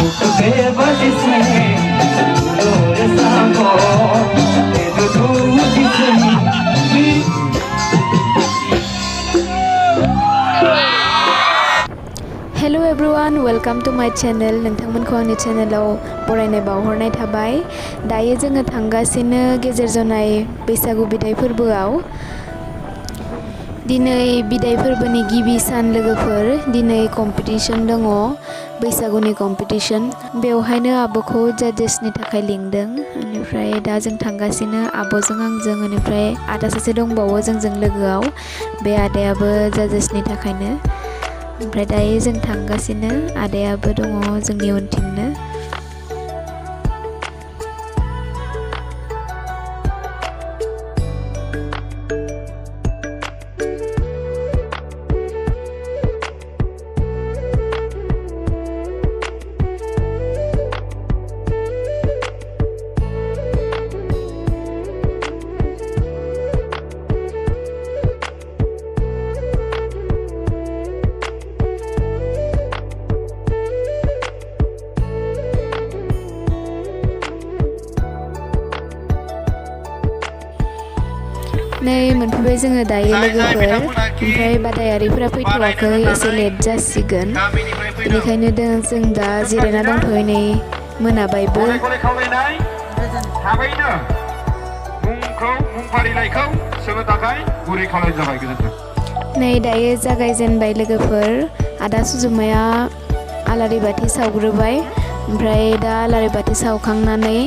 Hello everyone, welcome to my channel. नोंथांमोनखौ आंनि चेनेलाव बरायनाय बावहरनाय थाबाय। दायो जोङो थांगासिनो गेजेर जनाय बैसागु बिदाय फोरबोआव। दिनै बिदाय फोरबोनि गिबि सान लोगोफोर। दिनै कम्पिटिशन दङ, बैसागुनि कम्पिटिशन। बेवहायनो आब'खौ जाजेसनि थाखाय लिंदों। बेनिफ्राय दा जों थांगासिनो आब'जों आंजों। बेनिफ्राय आदा सासे दंबावो जोंजों लोगोआव। बे आदायाबो जाजेसनि थाखायनो। ओमफ्राय दायो जों थांगासिनो, आदायाबो दङ जोंनि उनथिंनो। नै मोनफैबाय जोङो दायो लोगोफोर। ओमफ्राय बादायारिफोरा फैथ'वाखै, एसे लेट जासिगोन। बेनिखायनो जों दा जिरायना दंथ'यो, नै मोनाबायबो। नै दायो जागायजेनबाय लोगोफोर। आदा सुजुमाया आलारि बाथि सावग्रोबाय। ओमफ्राय दा आलारि बाथि सावखांनानै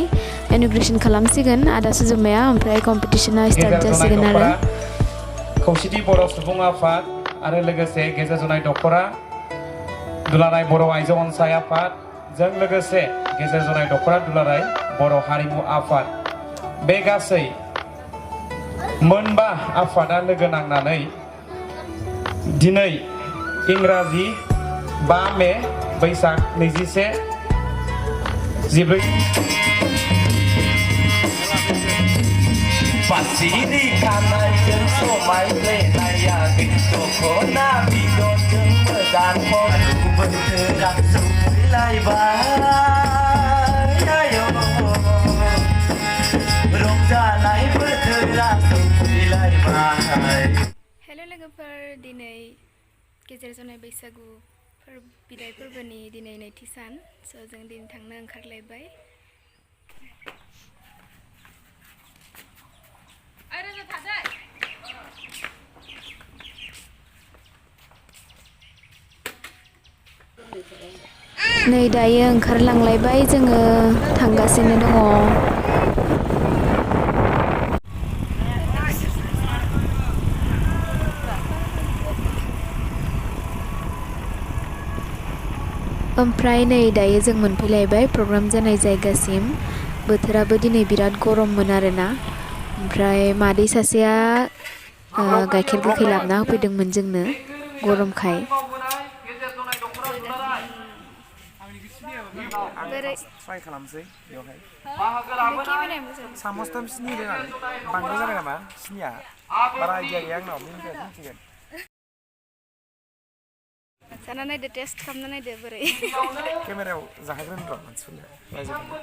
इन'ग्रेसन खालामसिगोन आदा सुजुमाया। ओमफ्राय कम्पिटिशना स्टार्ट जासिगोन आरो। खौसेथि बर' सुबुं आफाद आरो लोगोसे गेजेर जनाय दख'रा दुलाराय बर' आइजो अनसाय आफादजों लोगोसे गेजेर जनाय दख'रा दुलाराय बर' हारिमु आफाद, बे गासै मोनबा आफादा लोगो नांनानै दिनै इंराजि 5 मे बैसाग 21-14 Pasiri kanayang sumaylaya Gito na bidon yung medan mo Bergerak sumilay bayayo Rongjanai bergerak sumilay bay. Hello लोगोफोर, दिनै गेजेर जनाय बैसागु बिदाय फोरबोनि दिनै नैथि सान। स' जों दिनै थांनो ओंखारलायबाय। नै दायो ओंखारलांलायबाय जोङो, थांगासिनो दङ। ओमफ्राय नै दायो जों मोनफैलायबाय प्रग्राम जानाय जायगासिम। बोथोराबो दिनै बिराद गरममोन आरोना। ओमफ्राय मादै सासेया गाइखेर गोखै लाबोना होफैदोंमोन जोंनो गरमखाय। ट्राइ खालामसै बेवहाय सामसथाम सिनि दं आरो बांद्राय जाबाय नामा सिनिया? बारा आइडिया गैया आंनाव, मिथिगोन। जाना नायदो, टेस्ट खालामना नायदो बोरै। केमेरायाव जाहोग्रोन र' मानसिफोरनो रायजोफोरनो।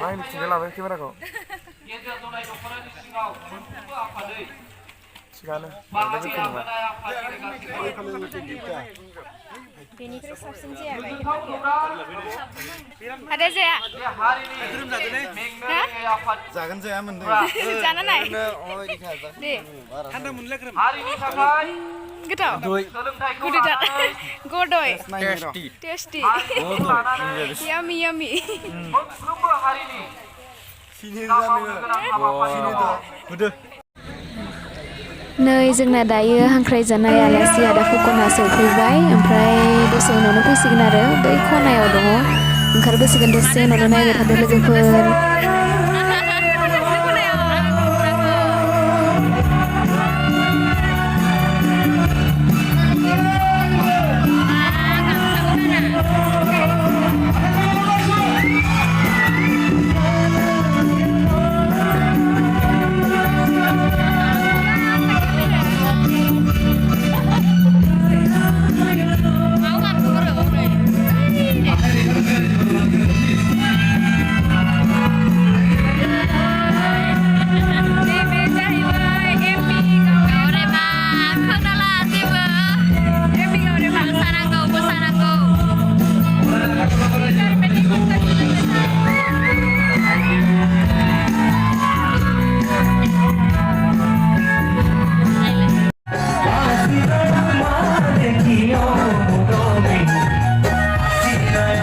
आंनि खुगायाव लाबाय केमेराखौ। थिगानो बेनिफ्राय साबसिन जाया आदा जाया जागोन जाया मोनदों जाना नाय दे थान्दा मोनलाय गोथाव गदय टेस्टी यामी यामी नै जोंना दायो हांख्रायजानाय आलासि आदा फुकना सौफैबाय। ओमफ्राय दसे उनावनो फैसिगोन आरो, बै खनायाव दङ। ओंखारबोसिगोन दसे उनावनो, नायबाय थादो लोगोफोर।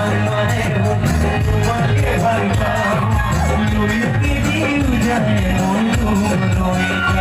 আমায় বন্ধু তোমাকে ভালোবাসি লুকিয়ে দিও যায় মন রই